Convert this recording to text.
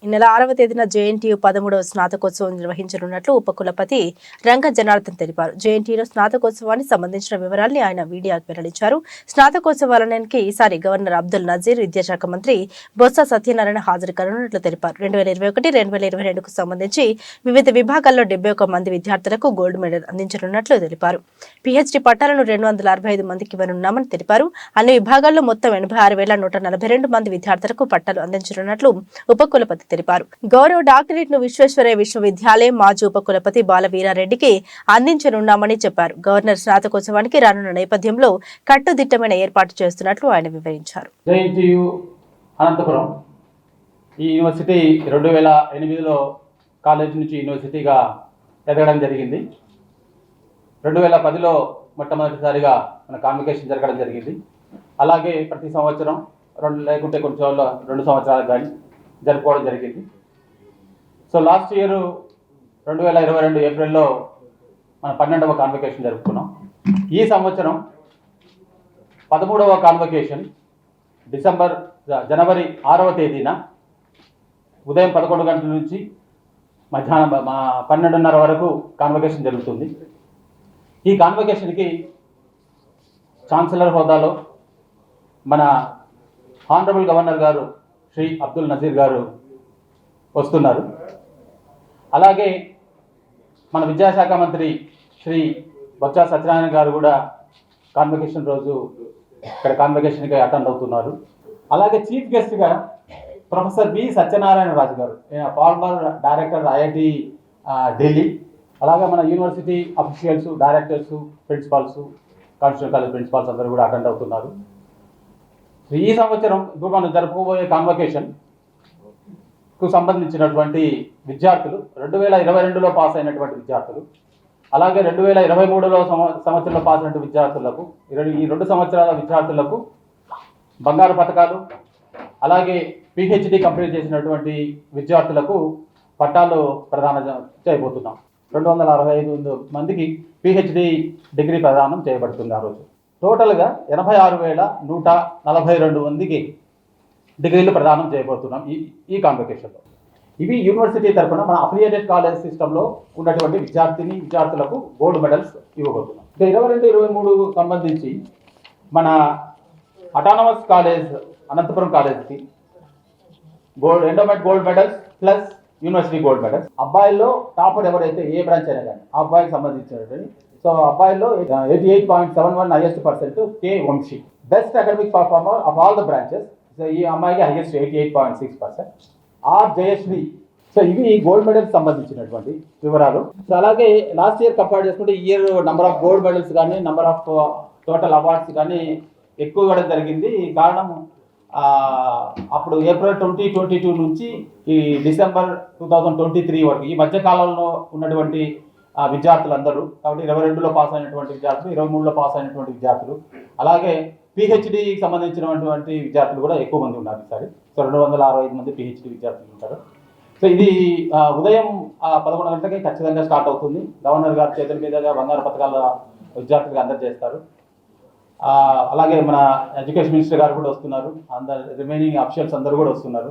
ఈ నెల 6వ తేదీన జేఎన్టీయూ 13వ స్నాతకోత్సవం నిర్వహించనున్నట్లు ఉపకులపతి రంగ జనార్దన్ తెలిపారు. జేఎన్టీయూలో స్నాతకోత్సవానికి సంబంధించిన వివరాల్ని ఆయన మీడియాకు వెల్లడించారు. స్నాతకోత్సవాలకి ఈసారి గవర్నర్ అబ్దుల్ నజీర్, విద్యాశాఖ మంత్రి బొత్స సత్యనారాయణ హాజరు కానున్నట్లు తెలిపారు. 2021-2022కు సంబంధించి వివిధ విభాగాల్లో 71 మంది విద్యార్థులకు గోల్డ్ మెడల్ అందించనున్నట్లు తెలిపారు. పీహెచ్డీ పట్టాలను 245 మందికి ఇవ్వనున్నామని తెలిపారు. అన్ని విభాగాల్లో మొత్తం 86,142 మంది విద్యార్థులకు పట్టాలు అందించనున్నట్లు ఉపకులపతి తెలిపారు. గౌరవ డాక్టరేట్ ను విశ్వేశ్వరయ్య విశ్వవిద్యాలయం మాజీ ఉపకులపతి బాలవీరారెడ్డికి అందించనున్నామని చెప్పారు. గవర్నర్ స్నాతకోత్సవానికి రానున్న నేపథ్యంలో కట్టుదిట్టమైన ఏర్పాటు చేస్తున్నట్లు ఆయన వివరించారు. అనంతపురం ఈ యూనివర్సిటీ 2008లో కాలేజ్ నుంచి యూనివర్సిటీగా ఎదగడం జరిగింది. 2010లో మొట్టమొదటిసారిగా మన కాన్వకేషన్ జరగడం జరిగింది. అలాగే ప్రతి సంవత్సరం లేకుంటే కొన్ని 2 సంవత్సరాలకు కానీ జరుపుకోవడం జరిగింది. సో లాస్ట్ ఇయర్ 2022 ఏప్రిల్లో మన 12వ కాన్వకేషన్ జరుపుకున్నాం. ఈ సంవత్సరం 13వ కాన్వకేషన్ జనవరి 6వ తేదీన ఉదయం 11 గంటల నుంచి మధ్యాహ్నం 12:30 వరకు కాన్వకేషన్ జరుగుతుంది. ఈ కాన్వకేషన్కి ఛాన్సలర్ హోదాలో మన హానరబుల్ గవర్నర్ గారు శ్రీ అబ్దుల్ నజీర్ గారు వస్తున్నారు. అలాగే మన విద్యాశాఖ మంత్రి శ్రీ బొత్స సత్యనారాయణ గారు కూడా కాన్వకేషన్ రోజు ఇక్కడ కాన్వకేషన్కి అటెండ్ అవుతున్నారు. అలాగే చీఫ్ గెస్ట్గా ప్రొఫెసర్ బి సత్యనారాయణ రాజు గారు, ఫార్మర్ డైరెక్టర్ ఐఐటి ఢిల్లీ. అలాగే మన university officials, directors, principals, constitution college principals అందరూ కూడా అటెండ్ అవుతున్నారు. ఈ సంవత్సరం ఇప్పుడు మనం జరుపుకోబోయే కాన్వకేషన్కు సంబంధించినటువంటి విద్యార్థులు 2022లో పాస్ అయినటువంటి విద్యార్థులు, అలాగే 2023లో సంవత్సరంలో పాస్ అయినటువంటి విద్యార్థులకు, ఈ 2 సంవత్సరాల విద్యార్థులకు బంగారు పథకాలు, అలాగే పిహెచ్డి కంప్లీట్ చేసినటువంటి విద్యార్థులకు పట్టాలు ప్రదానం చేయబోతున్నాం. 265 మందికి పిహెచ్డి డిగ్రీ ప్రదానం చేయబడుతుంది. ఆ రోజు టోటల్గా 86,142 మందికి డిగ్రీలు ప్రదానం చేయబోతున్నాం ఈ కాన్వకేషన్లో. ఇవి యూనివర్సిటీ తరఫున మన అఫిలియేటెడ్ కాలేజ్ సిస్టంలో ఉన్నటువంటి విద్యార్థులకు గోల్డ్ మెడల్స్ ఇవ్వబోతున్నాం. 22-23 సంబంధించి మన అటానమస్ కాలేజ్ అనంతపురం కాలేజ్కి endowment gold medals plus university gold medals. అబ్బాయిల్లో టాపర్ ఎవరైతే ఏ బ్రాంచ్ అయినా కానీ ఆ అబ్బాయికి సంబంధించినటువంటి, సో అబ్బాయిల్లో 88.71 highest percent K Vamsi, best academic performer of all the branches. So ఈ అమ్మాయికి హైయెస్ట్ 88.6%. ఆర్ జయశ్రీ. సో ఇవి గోల్డ్ మెడల్స్ సంబంధించినటువంటి వివరాలు. సో అలాగే లాస్ట్ ఇయర్ కంపేర్ చేసుకుంటే ఈ year number of gold medals కానీ నెంబర్ ఆఫ్ టోటల్ అవార్డ్స్ కానీ ఎక్కువ ఇవ్వడం జరిగింది. కారణం అప్పుడు ఏప్రిల్ 2022 నుంచి ఈ డిసెంబర్ 2023 వరకు ఈ మధ్య కాలంలో ఉన్నటువంటి విద్యార్థులందరూ, కాబట్టి 22లో పాస్ అయినటువంటి విద్యార్థులు, 23లో పాస్ అయినటువంటి విద్యార్థులు, అలాగే పిహెచ్డికి సంబంధించినటువంటి విద్యార్థులు కూడా ఎక్కువ మంది ఉన్నారు ఈసారి. సో 265 మంది పిహెచ్డి విద్యార్థులు ఉంటారు. సో ఇది ఉదయం 11 గంటలకి ఖచ్చితంగా స్టార్ట్ అవుతుంది. గవర్నర్ గారి చేతుల మీదుగా బంగారు పథకాల విద్యార్థులకు అందజేస్తారు. అలాగే మన ఎడ్యుకేషన్ మినిస్టర్ గారు కూడా వస్తున్నారు, రిమైనింగ్ అఫీషియల్స్ అందరూ కూడా వస్తున్నారు.